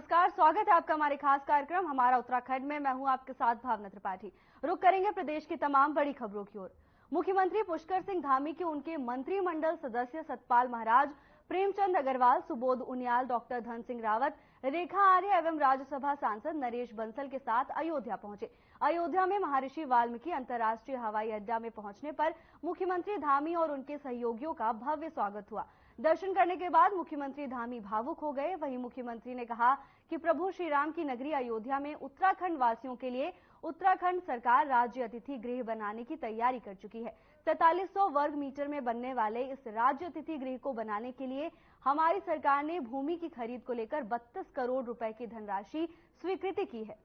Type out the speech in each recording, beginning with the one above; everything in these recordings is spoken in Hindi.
नमस्कार, स्वागत है आपका हमारे खास कार्यक्रम हमारा उत्तराखंड में। मैं हूं आपके साथ भावना त्रिपाठी। रुक करेंगे प्रदेश की तमाम बड़ी खबरों की ओर। मुख्यमंत्री पुष्कर सिंह धामी के उनके मंत्रिमंडल सदस्य सतपाल महाराज, प्रेमचंद अग्रवाल, सुबोध उनियाल, डॉक्टर धन सिंह रावत, रेखा आर्य एवं राज्यसभा सांसद नरेश बंसल के साथ अयोध्या पहुंचे। अयोध्या में महर्षि वाल्मीकि अंतर्राष्ट्रीय हवाई अड्डा में पहुंचने पर मुख्यमंत्री धामी और उनके सहयोगियों का भव्य स्वागत हुआ। दर्शन करने के बाद मुख्यमंत्री धामी भावुक हो गए। वहीं मुख्यमंत्री ने कहा कि प्रभु श्री राम की नगरी अयोध्या में उत्तराखंड वासियों के लिए उत्तराखंड सरकार राज्य अतिथि गृह बनाने की तैयारी कर चुकी है। 4300 वर्ग मीटर में बनने वाले इस राज्य अतिथि गृह को बनाने के लिए हमारी सरकार ने भूमि की खरीद को लेकर 32 करोड़ रुपए की धनराशि स्वीकृति की है।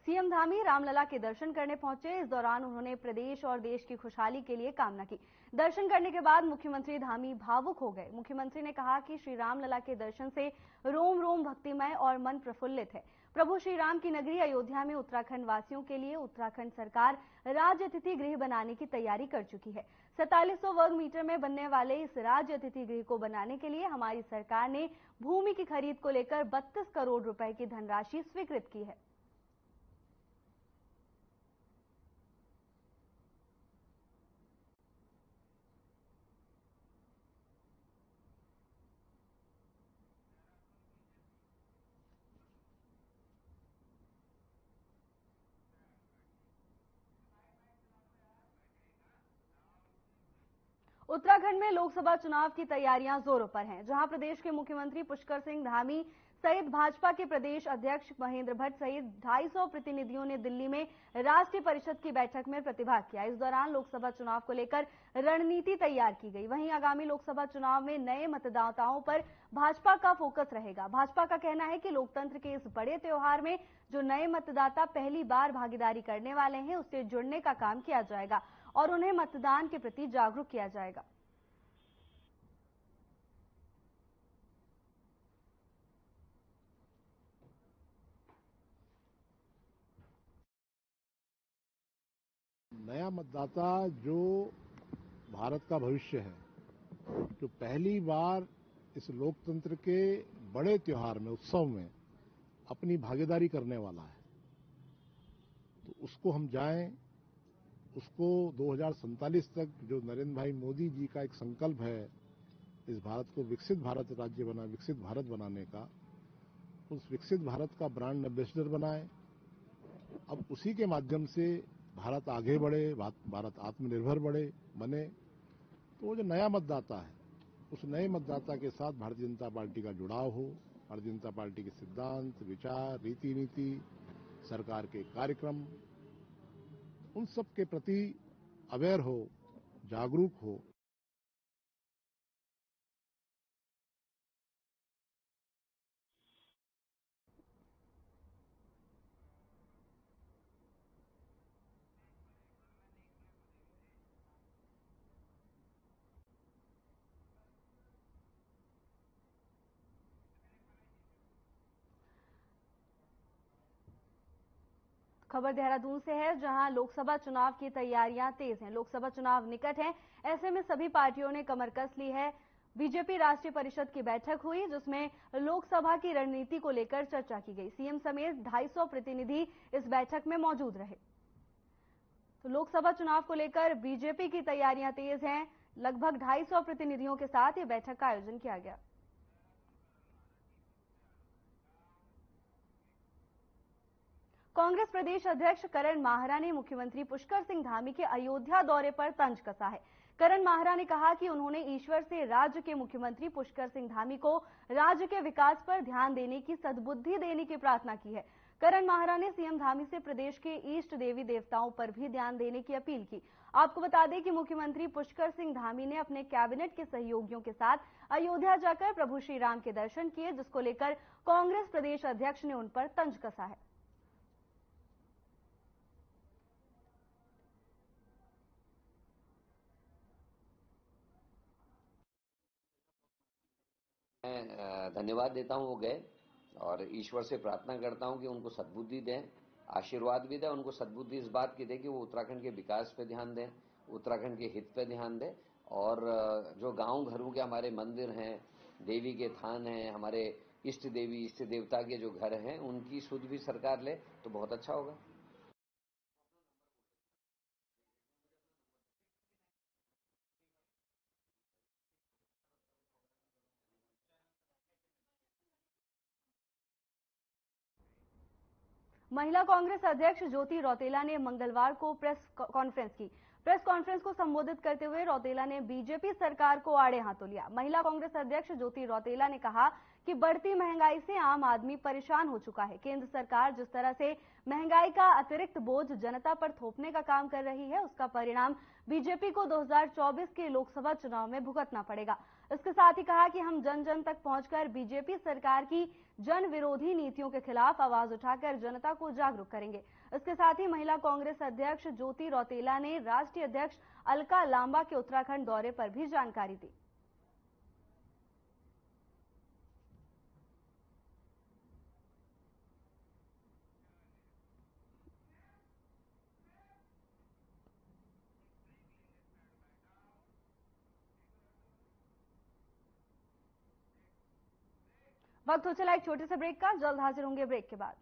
सीएम धामी रामलला के दर्शन करने पहुंचे। इस दौरान उन्होंने प्रदेश और देश की खुशहाली के लिए कामना की। दर्शन करने के बाद मुख्यमंत्री धामी भावुक हो गए। मुख्यमंत्री ने कहा कि श्री रामलला के दर्शन से रोम रोम भक्तिमय और मन प्रफुल्लित है। प्रभु श्री राम की नगरी अयोध्या में उत्तराखंड वासियों के लिए उत्तराखंड सरकार राज्य अतिथि गृह बनाने की तैयारी कर चुकी है। 4700 वर्ग मीटर में बनने वाले इस राज्य अतिथि गृह को बनाने के लिए हमारी सरकार ने भूमि की खरीद को लेकर 32 करोड़ रुपए की धनराशि स्वीकृत की है। उत्तराखंड में लोकसभा चुनाव की तैयारियां जोरों पर हैं, जहां प्रदेश के मुख्यमंत्री पुष्कर सिंह धामी सहित भाजपा के प्रदेश अध्यक्ष महेंद्र भट्ट सहित 250 प्रतिनिधियों ने दिल्ली में राष्ट्रीय परिषद की बैठक में प्रतिभाग किया। इस दौरान लोकसभा चुनाव को लेकर रणनीति तैयार की गई। वहीं आगामी लोकसभा चुनाव में नए मतदाताओं पर भाजपा का फोकस रहेगा। भाजपा का कहना है कि लोकतंत्र के इस बड़े त्योहार में जो नए मतदाता पहली बार भागीदारी करने वाले हैं, उससे जुड़ने का काम किया जाएगा और उन्हें मतदान के प्रति जागरूक किया जाएगा। नया मतदाता जो भारत का भविष्य है, जो पहली बार इस लोकतंत्र के बड़े त्योहार में, उत्सव में अपनी भागीदारी करने वाला है, तो उसको हम जाएं, उसको 2047 तक जो नरेंद्र भाई मोदी जी का एक संकल्प है इस भारत को विकसित भारत राज्य विकसित भारत बनाने का, उस विकसित भारत का ब्रांड एम्बेसडर बनाए। अब उसी के माध्यम से भारत आगे बढ़े, भारत आत्मनिर्भर बने। तो वो जो नया मतदाता है, उस नए मतदाता के साथ भारतीय जनता पार्टी का जुड़ाव हो, भारतीय जनता पार्टी के सिद्धांत, विचार, रीति नीति, सरकार के कार्यक्रम, उन सब के प्रति अवेयर हो, जागरूक हो। खबर देहरादून से है, जहां लोकसभा चुनाव की तैयारियां तेज हैं। लोकसभा चुनाव निकट हैं, ऐसे में सभी पार्टियों ने कमर कस ली है। बीजेपी राष्ट्रीय परिषद की बैठक हुई, जिसमें लोकसभा की रणनीति को लेकर चर्चा की गई। सीएम समेत 250 प्रतिनिधि इस बैठक में मौजूद रहे। तो लोकसभा चुनाव को लेकर बीजेपी की तैयारियां तेज हैं। लगभग 250 प्रतिनिधियों के साथ ये बैठक का आयोजन किया गया। कांग्रेस प्रदेश अध्यक्ष करण माहरा ने मुख्यमंत्री पुष्कर सिंह धामी के अयोध्या दौरे पर तंज कसा है। करण माहरा ने कहा कि उन्होंने ईश्वर से राज्य के मुख्यमंत्री पुष्कर सिंह धामी को राज्य के विकास पर ध्यान देने की सद्बुद्धि देने की प्रार्थना की है। करण माहरा ने सीएम धामी से प्रदेश के इष्ट देवी देवताओं पर भी ध्यान देने की अपील की। आपको बता दें कि मुख्यमंत्री पुष्कर सिंह धामी ने अपने कैबिनेट के सहयोगियों के साथ अयोध्या जाकर प्रभु श्री राम के दर्शन किए, जिसको लेकर कांग्रेस प्रदेश अध्यक्ष ने उन पर तंज कसा है। मैं धन्यवाद देता हूं वो गए और ईश्वर से प्रार्थना करता हूं कि उनको सद्बुद्धि दें, आशीर्वाद भी दें, उनको सद्बुद्धि इस बात की दें कि वो उत्तराखंड के विकास पे ध्यान दें, उत्तराखंड के हित पे ध्यान दें और जो गांव घरों के हमारे मंदिर हैं, देवी के थान हैं, हमारे इष्ट देवी इष्ट देवता के जो घर हैं उनकी सुध भी सरकार ले तो बहुत अच्छा होगा। महिला कांग्रेस अध्यक्ष ज्योति रौतेला ने मंगलवार को प्रेस कॉन्फ्रेंस की। प्रेस कॉन्फ्रेंस को संबोधित करते हुए रौतेला ने बीजेपी सरकार को आड़े हाथों लिया। महिला कांग्रेस अध्यक्ष ज्योति रौतेला ने कहा कि बढ़ती महंगाई से आम आदमी परेशान हो चुका है। केंद्र सरकार जिस तरह से महंगाई का अतिरिक्त बोझ जनता पर थोपने का काम कर रही है, उसका परिणाम बीजेपी को 2024 के लोकसभा चुनाव में भुगतना पड़ेगा। इसके साथ ही कहा कि हम जन जन तक पहुंचकर बीजेपी सरकार की जन विरोधी नीतियों के खिलाफ आवाज उठाकर जनता को जागरूक करेंगे। इसके साथ ही महिला कांग्रेस अध्यक्ष ज्योति रौतेला ने राष्ट्रीय अध्यक्ष अलका लांबा के उत्तराखंड दौरे पर भी जानकारी दी। वक्त हो चला एक छोटे से ब्रेक का, जल्द हाजिर होंगे ब्रेक के बाद।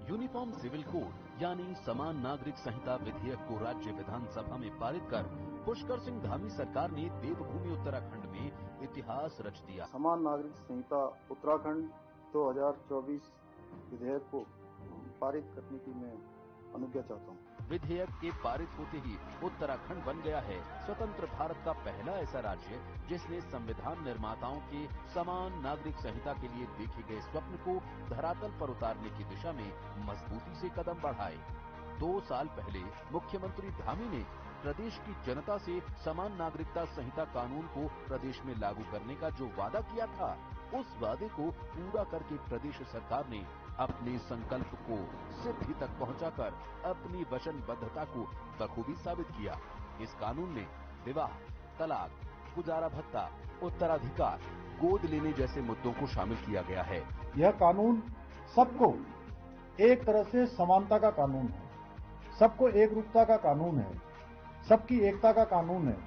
यूनिफॉर्म सिविल कोड यानी समान नागरिक संहिता विधेयक को राज्य विधानसभा में पारित कर पुष्कर सिंह धामी सरकार ने देवभूमि उत्तराखंड में इतिहास रच दिया। समान नागरिक संहिता उत्तराखंड 2024 विधेयक को पारित करने की मैं अनुज्ञा चाहता हूँ। विधेयक के पारित होते ही उत्तराखंड बन गया है स्वतंत्र भारत का पहला ऐसा राज्य जिसने संविधान निर्माताओं के समान नागरिक संहिता के लिए देखे गए स्वप्न को धरातल पर उतारने की दिशा में मजबूती से कदम बढ़ाए। 2 साल पहले मुख्यमंत्री धामी ने प्रदेश की जनता से समान नागरिकता संहिता कानून को प्रदेश में लागू करने का जो वादा किया था, उस वादे को पूरा करके प्रदेश सरकार ने अपने संकल्प को सिद्धि तक पहुंचाकर अपनी वचनबद्धता को बखूबी साबित किया। इस कानून में विवाह, तलाक, गुजारा भत्ता, उत्तराधिकार, गोद लेने जैसे मुद्दों को शामिल किया गया है। यह कानून सबको एक तरह से समानता का कानून है, सबको एक रूपता का कानून है, सबकी एकता का कानून है,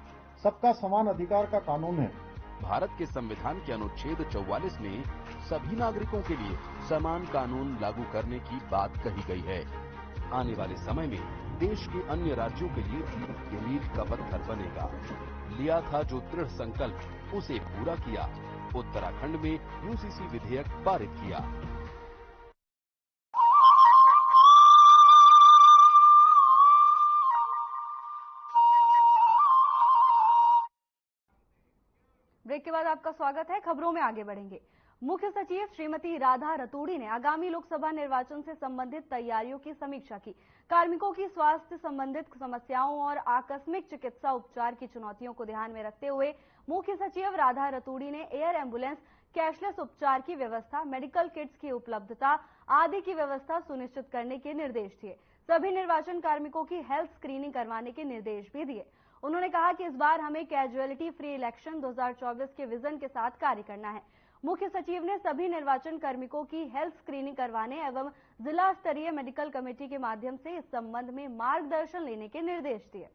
सबका समान अधिकार का कानून है। भारत के संविधान के अनुच्छेद 44 में सभी नागरिकों के लिए समान कानून लागू करने की बात कही गई है। आने वाले समय में देश के अन्य राज्यों के लिए ये मील का पत्थर बनेगा। लिया था जो दृढ़ संकल्प, उसे पूरा किया। उत्तराखंड में यूसीसी विधेयक पारित किया। ब्रेक के बाद आपका स्वागत है। खबरों में आगे बढ़ेंगे। मुख्य सचिव श्रीमती राधा रतूड़ी ने आगामी लोकसभा निर्वाचन से संबंधित तैयारियों की समीक्षा की। कार्मिकों की स्वास्थ्य संबंधित समस्याओं और आकस्मिक चिकित्सा उपचार की चुनौतियों को ध्यान में रखते हुए मुख्य सचिव राधा रतूड़ी ने एयर एम्बुलेंस, कैशलेस उपचार की व्यवस्था, मेडिकल किट्स की उपलब्धता आदि की व्यवस्था सुनिश्चित करने के निर्देश दिए। सभी निर्वाचन कार्मिकों की हेल्थ स्क्रीनिंग करवाने के निर्देश भी दिए। उन्होंने कहा कि इस बार हमें कैजुअलिटी फ्री इलेक्शन 2024 के विजन के साथ कार्य करना है। मुख्य सचिव ने सभी निर्वाचन कार्मिकों की हेल्थ स्क्रीनिंग करवाने एवं जिला स्तरीय मेडिकल कमेटी के माध्यम से इस संबंध में मार्गदर्शन लेने के निर्देश दिए।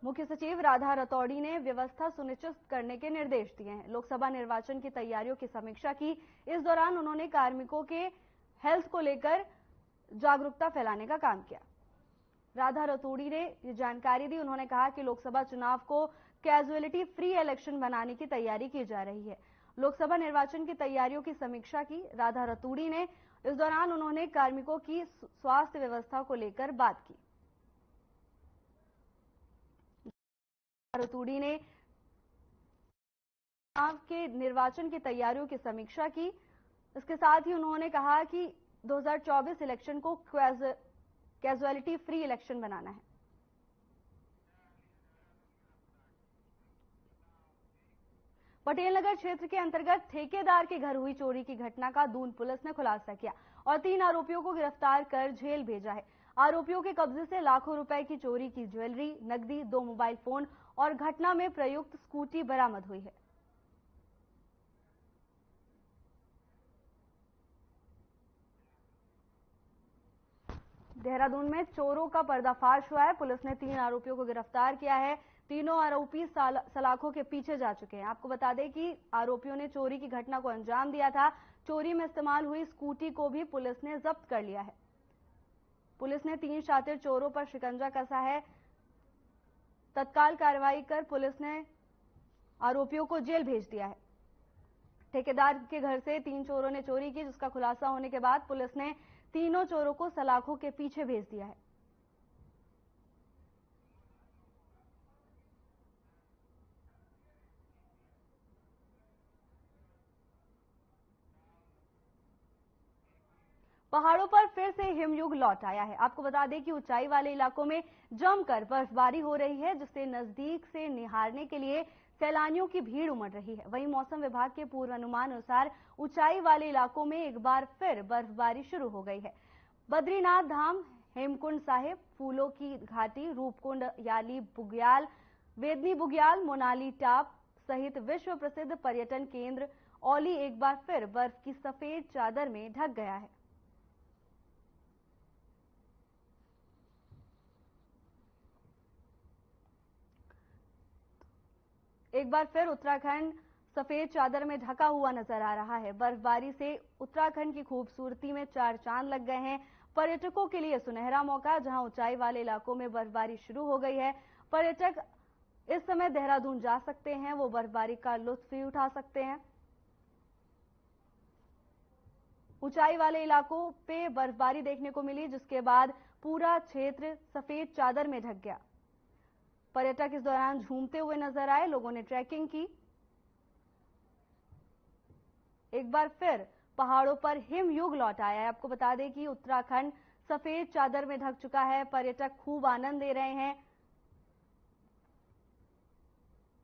मुख्य सचिव राधा रतौड़ी ने व्यवस्था सुनिश्चित करने के निर्देश दिए हैं। लोकसभा निर्वाचन की तैयारियों की समीक्षा की। इस दौरान उन्होंने कार्मिकों के हेल्थ को लेकर जागरूकता फैलाने का काम किया। राधा रतूड़ी ने ये जानकारी दी। उन्होंने कहा कि लोकसभा चुनाव को कैजुअलिटी फ्री इलेक्शन बनाने की तैयारी की जा रही है। लोकसभा निर्वाचन की तैयारियों की समीक्षा की राधा रतूड़ी ने। इस दौरान उन्होंने कार्मिकों की स्वास्थ्य व्यवस्था को लेकर बात की। रतूड़ी ने चुनाव के निर्वाचन की तैयारियों की समीक्षा की। इसके साथ ही उन्होंने कहा कि 2024 इलेक्शन को कैजुअलिटी फ्री इलेक्शन बनाना है। पटेल नगर क्षेत्र के अंतर्गत ठेकेदार के घर हुई चोरी की घटना का दून पुलिस ने खुलासा किया और 3 आरोपियों को गिरफ्तार कर जेल भेजा है। आरोपियों के कब्जे से लाखों रुपए की चोरी की ज्वेलरी, नकदी, 2 मोबाइल फोन और घटना में प्रयुक्त स्कूटी बरामद हुई है। देहरादून में चोरों का पर्दाफाश हुआ है। पुलिस ने 3 आरोपियों को गिरफ्तार किया है। तीनों आरोपी सलाखों के पीछे जा चुके हैं। आपको बता दें कि आरोपियों ने चोरी की घटना को अंजाम दिया था। चोरी में इस्तेमाल हुई स्कूटी को भी पुलिस ने जब्त कर लिया है। पुलिस ने 3 शातिर चोरों पर शिकंजा कसा है। तत्काल कार्रवाई कर पुलिस ने आरोपियों को जेल भेज दिया है। ठेकेदार के घर से 3 चोरों ने चोरी की, जिसका खुलासा होने के बाद पुलिस ने तीनों चोरों को सलाखों के पीछे भेज दिया है। पहाड़ों पर फिर से हिमयुग लौट आया है। आपको बता दें कि ऊंचाई वाले इलाकों में जमकर बर्फबारी हो रही है, जिससे नजदीक से निहारने के लिए सैलानियों की भीड़ उमड़ रही है। वहीं मौसम विभाग के पूर्वानुमान अनुसार ऊंचाई वाले इलाकों में एक बार फिर बर्फबारी शुरू हो गई है। बद्रीनाथ धाम, हेमकुंड साहिब, फूलों की घाटी, रूपकुंड याली बुग्याल, वेदनी बुग्याल, मोनाली टाप सहित विश्व प्रसिद्ध पर्यटन केंद्र औली एक बार फिर बर्फ की सफेद चादर में ढक गया है। एक बार फिर उत्तराखंड सफेद चादर में ढका हुआ नजर आ रहा है। बर्फबारी से उत्तराखंड की खूबसूरती में 4 चांद लग गए हैं। पर्यटकों के लिए सुनहरा मौका, जहां ऊंचाई वाले इलाकों में बर्फबारी शुरू हो गई है। पर्यटक इस समय देहरादून जा सकते हैं, वो बर्फबारी का लुत्फ भी उठा सकते हैं। ऊंचाई वाले इलाकों पे बर्फबारी देखने को मिली, जिसके बाद पूरा क्षेत्र सफेद चादर में ढक गया। पर्यटक इस दौरान झूमते हुए नजर आए, लोगों ने ट्रैकिंग की। एक बार फिर पहाड़ों पर हिमयुग लौट आया है। आपको बता दें कि उत्तराखंड सफेद चादर में ढक चुका है। पर्यटक खूब आनंद ले रहे हैं।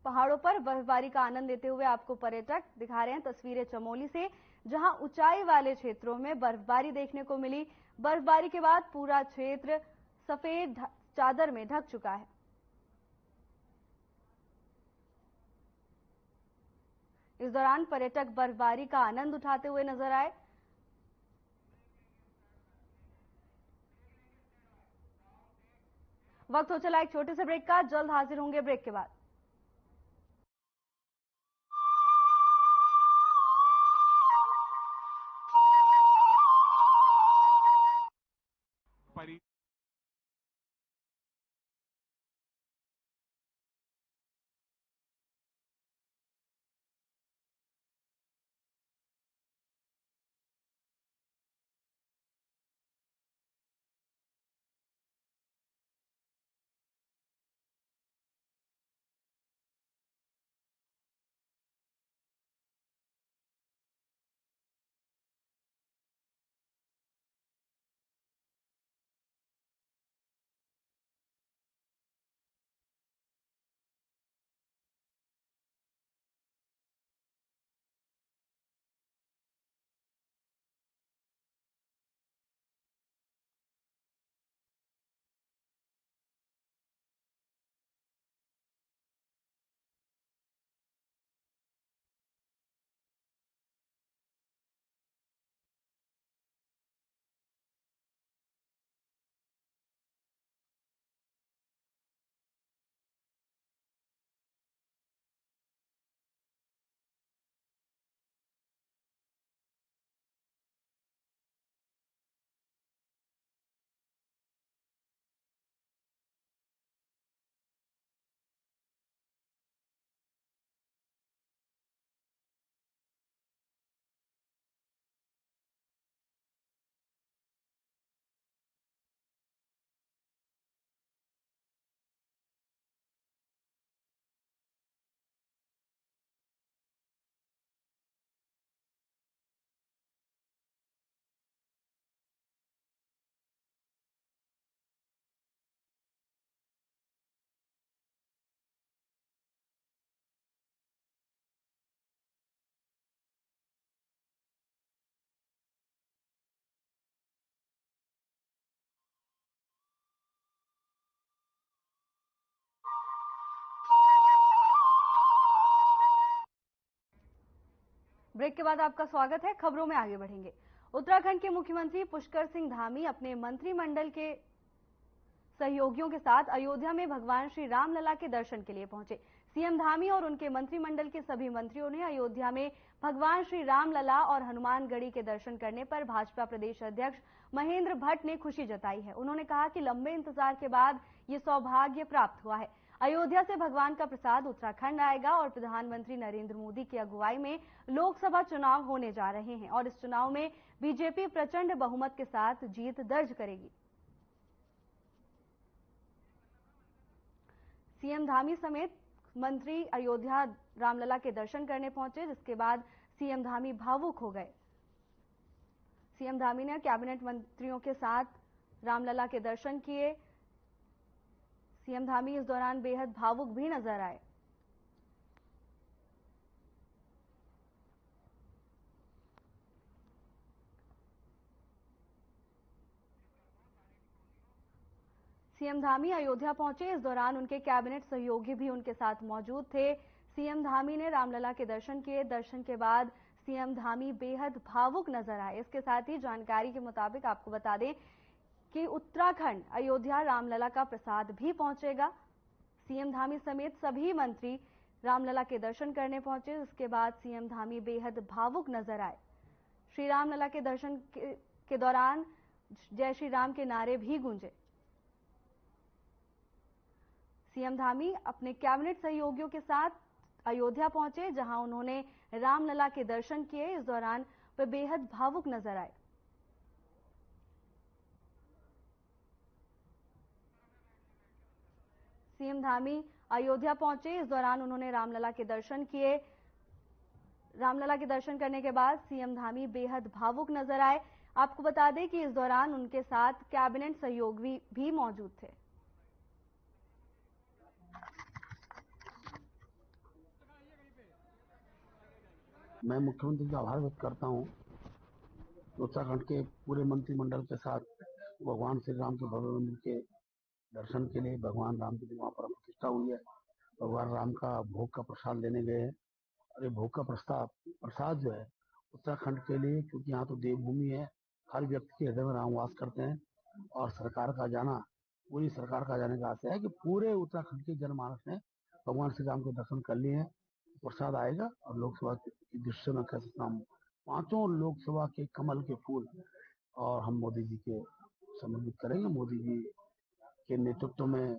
पहाड़ों पर बर्फबारी का आनंद लेते हुए आपको पर्यटक दिखा रहे हैं तस्वीरें चमोली से, जहां ऊंचाई वाले क्षेत्रों में बर्फबारी देखने को मिली। बर्फबारी के बाद पूरा क्षेत्र सफेद चादर में ढक चुका है। इस दौरान पर्यटक बर्फबारी का आनंद उठाते हुए नजर आए। वक्त हो चला एक छोटे से ब्रेक का, जल्द हाजिर होंगे ब्रेक के बाद। ब्रेक के बाद आपका स्वागत है। खबरों में आगे बढ़ेंगे। उत्तराखंड के मुख्यमंत्री पुष्कर सिंह धामी अपने मंत्रिमंडल के सहयोगियों के साथ अयोध्या में भगवान श्री रामलला के दर्शन के लिए पहुंचे। सीएम धामी और उनके मंत्रिमंडल के सभी मंत्रियों ने अयोध्या में भगवान श्री रामलला और हनुमानगढ़ी के दर्शन करने पर भाजपा प्रदेश अध्यक्ष महेंद्र भट्ट ने खुशी जताई है। उन्होंने कहा कि लंबे इंतजार के बाद ये सौभाग्य प्राप्त हुआ है। अयोध्या से भगवान का प्रसाद उत्तराखंड आएगा और प्रधानमंत्री नरेंद्र मोदी की अगुवाई में लोकसभा चुनाव होने जा रहे हैं और इस चुनाव में बीजेपी प्रचंड बहुमत के साथ जीत दर्ज करेगी। सीएम धामी समेत मंत्री अयोध्या रामलला के दर्शन करने पहुंचे, जिसके बाद सीएम धामी भावुक हो गए। सीएम धामी ने कैबिनेट मंत्रियों के साथ रामलला के दर्शन किए। सीएम धामी इस दौरान बेहद भावुक भी नजर आए। सीएम धामी अयोध्या पहुंचे, इस दौरान उनके कैबिनेट सहयोगी भी उनके साथ मौजूद थे। सीएम धामी ने रामलला के दर्शन किए। दर्शन के बाद सीएम धामी बेहद भावुक नजर आए। इसके साथ ही जानकारी के मुताबिक आपको बता दें कि उत्तराखंड अयोध्या रामलला का प्रसाद भी पहुंचेगा। सीएम धामी समेत सभी मंत्री रामलला के दर्शन करने पहुंचे। इसके बाद सीएम धामी बेहद भावुक नजर आए। श्री रामलला के दर्शन के दौरान जय श्री राम के नारे भी गूंजे। सीएम धामी अपने कैबिनेट सहयोगियों के साथ अयोध्या पहुंचे, जहां उन्होंने रामलला के दर्शन किए। इस दौरान वे बेहद भावुक नजर आए। सीएम धामी अयोध्या पहुंचे, इस दौरान उन्होंने रामलला के दर्शन किए। रामलला के दर्शन करने के बाद सीएम धामी बेहद भावुक नजर आए। आपको बता दें कि इस दौरान उनके साथ कैबिनेट सहयोगी भी मौजूद थे। मैं मुख्यमंत्री का आभार व्यक्त करता हूं। उत्तराखंड के पूरे मंत्रिमंडल के साथ भगवान श्री राम के भव्य मंदिर के दर्शन के लिए भगवान राम की वहां पर प्रतिष्ठा हुई है। भगवान राम का भोग का प्रसाद लेने गए हैं और ये भोग का प्रसाद जो है उत्तराखंड के लिए, क्योंकि यहाँ तो देवभूमि है, हर व्यक्ति के हृदय में राम वास करते हैं और पूरी सरकार का जाने का आशय है कि पूरे उत्तराखंड के जनमानस ने भगवान श्री राम के दर्शन कर लिए हैं। प्रसाद आएगा और लोकसभा के दृश्य में कह सकता हूँ 5 लोकसभा के कमल के फूल और हम मोदी जी के समर्पित करेंगे। मोदी जी के नेतृत्व में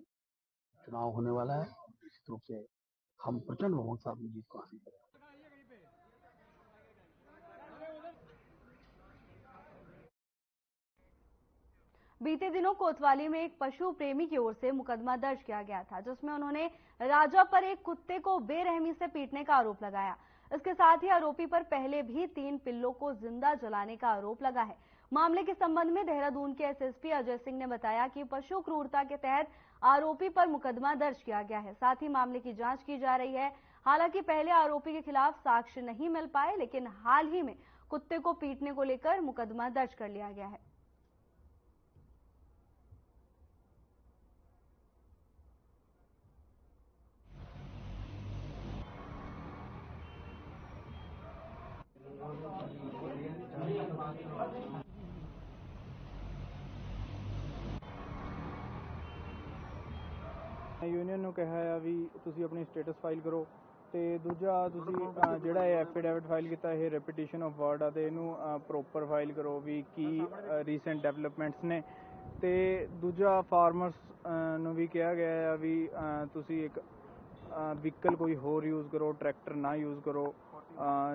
चुनाव होने वाला है। निश्चित रूप से हम प्रचंड बहुमत से अपनी जीत को हासिल करेंगे। बीते दिनों कोतवाली में एक पशु प्रेमी की ओर से मुकदमा दर्ज किया गया था, जिसमें उन्होंने राजा पर एक कुत्ते को बेरहमी से पीटने का आरोप लगाया। इसके साथ ही आरोपी पर पहले भी 3 पिल्लों को जिंदा जलाने का आरोप लगा है। मामले के संबंध में देहरादून के एसएसपी अजय सिंह ने बताया कि पशु क्रूरता के तहत आरोपी पर मुकदमा दर्ज किया गया है। साथ ही मामले की जांच की जा रही है। हालांकि पहले आरोपी के खिलाफ साक्ष्य नहीं मिल पाए, लेकिन हाल ही में कुत्ते को पीटने को लेकर मुकदमा दर्ज कर लिया गया है। यूनियन ਨੂੰ ਕਿਹਾ ਹੈ ਵੀ ਤੁਸੀਂ ਆਪਣੀ ਸਟੇਟਸ ਫਾਈਲ ਕਰੋ ਤੇ ਦੂਜਾ ਤੁਸੀਂ ਜਿਹੜਾ ਇਹ ਐਫੀਡੇਵਿਟ ਫਾਈਲ ਕੀਤਾ ਇਹ ਰੈਪੀਟੀਸ਼ਨ ਆਫ ਵਰਡ ਆ ਤੇ ਇਹਨੂੰ ਪ੍ਰੋਪਰ ਫਾਈਲ ਕਰੋ ਵੀ ਕੀ ਰੀਸੈਂਟ ਡਿਵੈਲਪਮੈਂਟਸ ਨੇ। ਤੇ ਦੂਜਾ ਫਾਰਮਰਸ ਨੂੰ ਵੀ ਕਿਹਾ ਗਿਆ ਆ ਵੀ ਤੁਸੀਂ ਇੱਕ ਵਹੀਕਲ ਕੋਈ ਹੋਰ ਯੂਜ਼ ਕਰੋ, ਟਰੈਕਟਰ ਨਾ ਯੂਜ਼ ਕਰੋ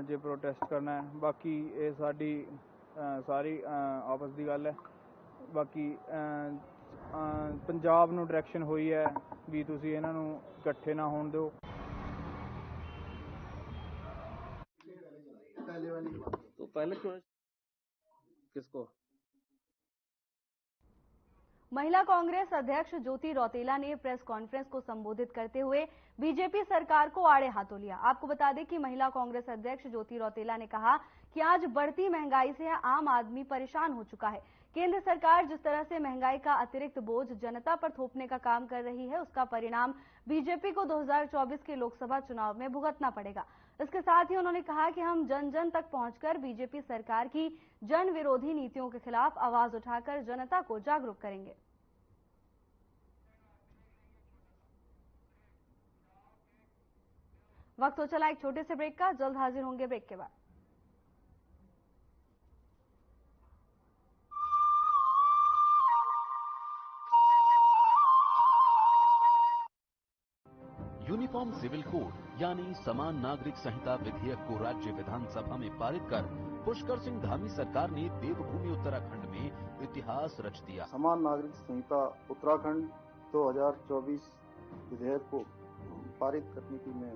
ਜੇ ਪ੍ਰੋਟੈਸਟ ਕਰਨਾ ਹੈ। ਬਾਕੀ ਇਹ ਸਾਡੀ ਸਾਰੀ ਆਪਸ ਦੀ ਗੱਲ ਹੈ। ਬਾਕੀ ਪੰਜਾਬ ਨੂੰ ਡਾਇਰੈਕਸ਼ਨ ਹੋਈ ਹੈ ਵੀ ਤੁਸੀਂ ਇਹਨਾਂ ਨੂੰ ਇਕੱਠੇ ਨਾ ਹੋਣ ਦਿਓ। तो पहले क्यों किसको? महिला कांग्रेस अध्यक्ष ज्योति रौतेला ने प्रेस कॉन्फ्रेंस को संबोधित करते हुए बीजेपी सरकार को आड़े हाथों लिया। आपको बता दें कि महिला कांग्रेस अध्यक्ष ज्योति रौतेला ने कहा कि आज बढ़ती महंगाई से आम आदमी परेशान हो चुका है। केंद्र सरकार जिस तरह से महंगाई का अतिरिक्त बोझ जनता पर थोपने का काम कर रही है, उसका परिणाम बीजेपी को 2024 के लोकसभा चुनाव में भुगतना पड़ेगा। इसके साथ ही उन्होंने कहा कि हम जन जन तक पहुंचकर बीजेपी सरकार की जन विरोधी नीतियों के खिलाफ आवाज उठाकर जनता को जागरूक करेंगे। वक्त हो चला एक छोटे से ब्रेक का, जल्द हाजिर होंगे ब्रेक के बाद। यूनिफॉर्म सिविल कोड यानी समान नागरिक संहिता विधेयक को राज्य विधानसभा में पारित कर पुष्कर सिंह धामी सरकार ने देवभूमि उत्तराखंड में इतिहास रच दिया। समान नागरिक संहिता उत्तराखंड 2024 विधेयक को पारित करने की मैं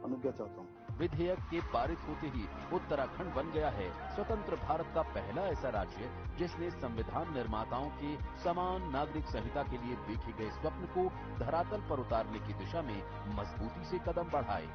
अनुज्ञा चाहता हूँ। विधेयक के पारित होते ही उत्तराखंड बन गया है स्वतंत्र भारत का पहला ऐसा राज्य जिसने संविधान निर्माताओं के समान नागरिक संहिता के लिए देखे गए स्वप्न को धरातल पर उतारने की दिशा में मजबूती से कदम बढ़ाए।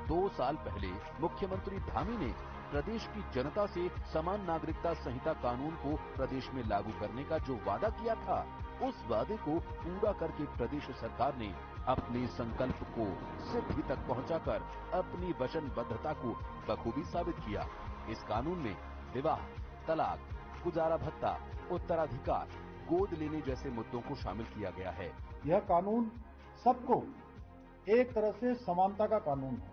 2 साल पहले मुख्यमंत्री धामी ने प्रदेश की जनता से समान नागरिकता संहिता कानून को प्रदेश में लागू करने का जो वादा किया था, उस वादे को पूरा करके प्रदेश सरकार ने अपने संकल्प को सिद्धि तक पहुंचाकर अपनी वचनबद्धता को बखूबी साबित किया। इस कानून में विवाह, तलाक, गुजारा भत्ता, उत्तराधिकार, गोद लेने जैसे मुद्दों को शामिल किया गया है। यह कानून सबको एक तरह से समानता का कानून है,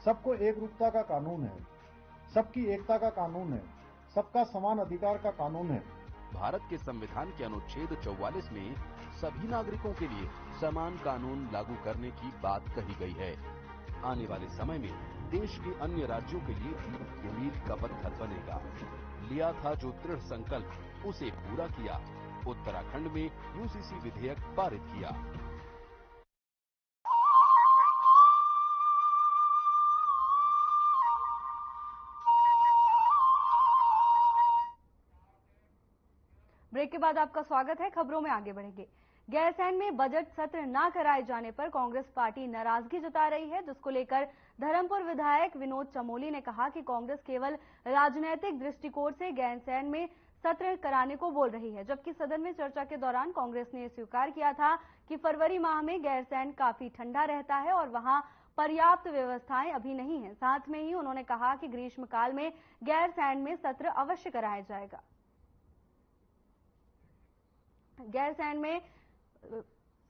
सबको एक रूपता का कानून है, सबकी एकता का कानून है, सबका समान अधिकार का कानून है। भारत के संविधान के अनुच्छेद 44 में सभी नागरिकों के लिए समान कानून लागू करने की बात कही गई है। आने वाले समय में देश के अन्य राज्यों के लिए भी मील का पत्थर बनेगा। लिया था जो दृढ़ संकल्प, उसे पूरा किया। उत्तराखंड में यूसीसी विधेयक पारित किया। ब्रेक के बाद आपका स्वागत है। खबरों में आगे बढ़ेंगे। गैरसैंण में बजट सत्र न कराए जाने पर कांग्रेस पार्टी नाराजगी जता रही है, जिसको लेकर धर्मपुर विधायक विनोद चमोली ने कहा कि कांग्रेस केवल राजनीतिक दृष्टिकोण से गैरसैंण में सत्र कराने को बोल रही है, जबकि सदन में चर्चा के दौरान कांग्रेस ने स्वीकार किया था कि फरवरी माह में गैरसैंण काफी ठंडा रहता है और वहां पर्याप्त व्यवस्थाएं अभी नहीं है। साथ में ही उन्होंने कहा कि ग्रीष्मकाल में गैरसैंण में सत्र अवश्य कराया जाएगा। गैरसैंण में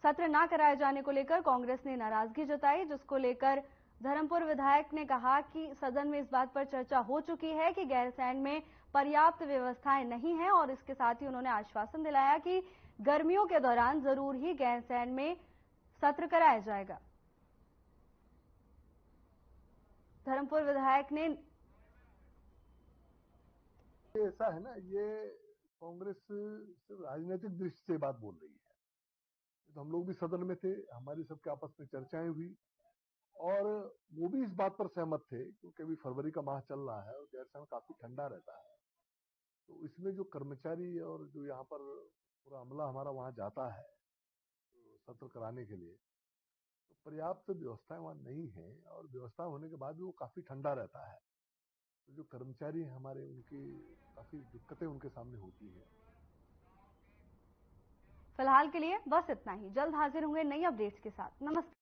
सत्र न कराए जाने को लेकर कांग्रेस ने नाराजगी जताई, जिसको लेकर धर्मपुर विधायक ने कहा कि सदन में इस बात पर चर्चा हो चुकी है कि गैरसैंण में पर्याप्त व्यवस्थाएं नहीं हैं और इसके साथ ही उन्होंने आश्वासन दिलाया कि गर्मियों के दौरान जरूर ही गैरसैंण में सत्र कराया जाएगा। धर्मपुर विधायक ने ऐसा है ना, ये कांग्रेस सिर्फ राजनीतिक दृष्टि से बात बोल रही है। तो हम लोग भी सदन में थे, हमारी सबके आपस में चर्चाएं हुई और वो भी इस बात पर सहमत थे क्योंकि अभी फरवरी का माह चल रहा है और गैरसैंण काफी ठंडा रहता है। तो इसमें जो कर्मचारी और जो यहाँ पर पूरा अमला हमारा वहां जाता है सत्र कराने के लिए, तो पर्याप्त व्यवस्थाएं वहां नहीं है और व्यवस्था होने के बाद भी वो काफी ठंडा रहता है। तो जो कर्मचारी हमारे, उनकी काफी दिक्कतें उनके सामने होती है। फिलहाल के लिए बस इतना ही। जल्द हाजिर होंगे नई अपडेट्स के साथ। नमस्कार।